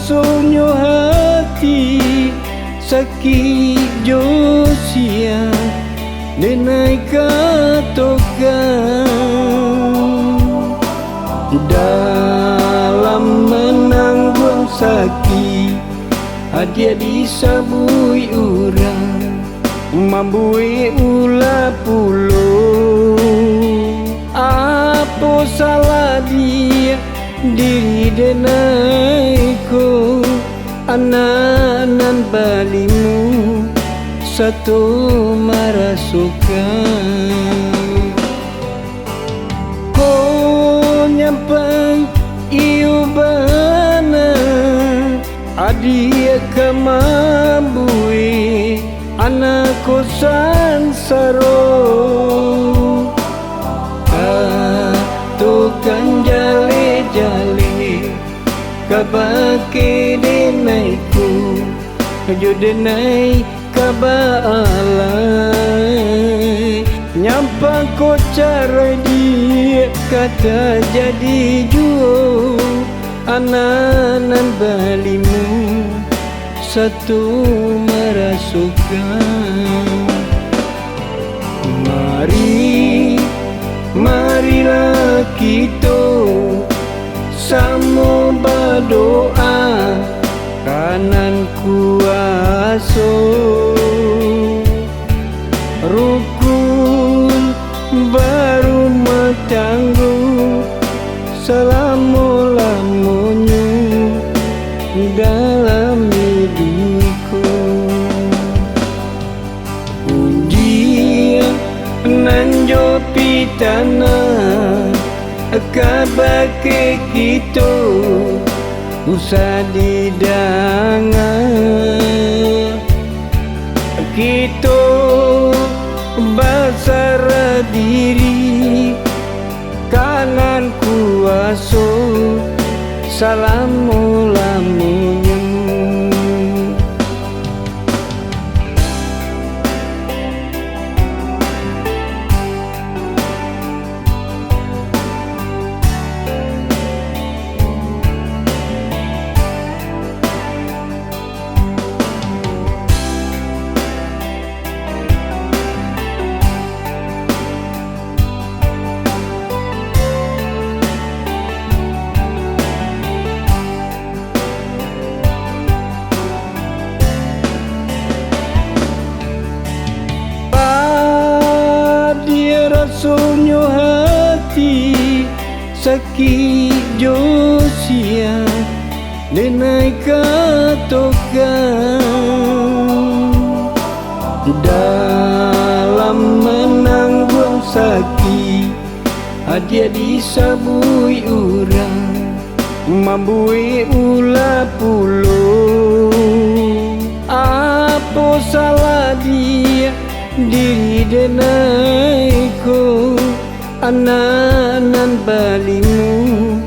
rasonyo hati sakit josia denai katokan dalam menanggung sakit dia disabui urang mambui ulah pulo apa salah dia diri denaiku ananan balimu satu marasukan ko nyampang iubana adia kamambui anak kosan saro tukang jale-jale kabake denaiku jo denai kabalai nyampang ko cara dia kata jadi juo ananan balimu satu merasukan marilah kita sama berdoa kanan kuasa rukun baru matangguh selama-lamanya dalam hidupku ujian nanjo pitana kabake kita usah didangar kita basar diri kanan kuasa salamu-lamunya rasonyo hati sakit josia denai katokan dalam menanggung sakit dia disabui urang mambui ulah pulo apa salah dia diri denaiku ananan balimu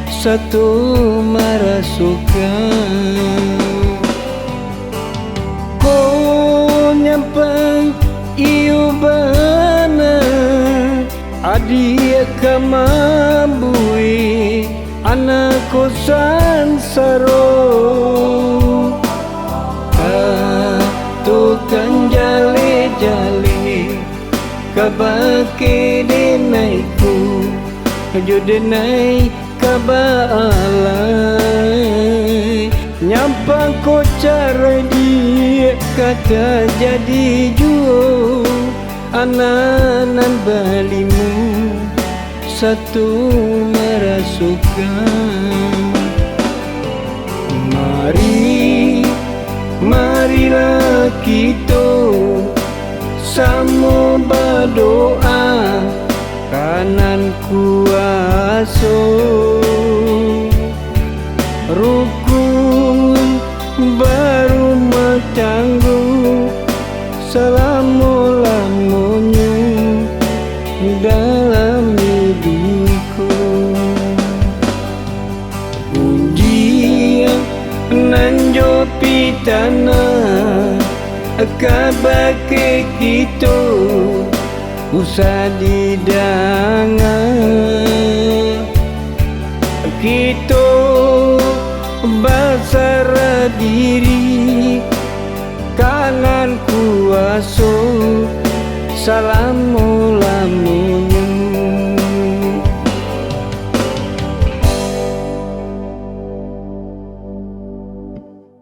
satu marasukan ko nyampang iubana adia kamambui anak kosan saro tukang jale-jale kabake denaiku jo denai kabalai nyampang ko cara dia kata jadi juo ananan balimu satu merasukan marilah kita sama berdoa kanan kuasa rukun baru matangguh selama-lamanya dalam hidupku ujian nanjo pitana kabake kita usah didangar kita basar kanan kuaso. Salamu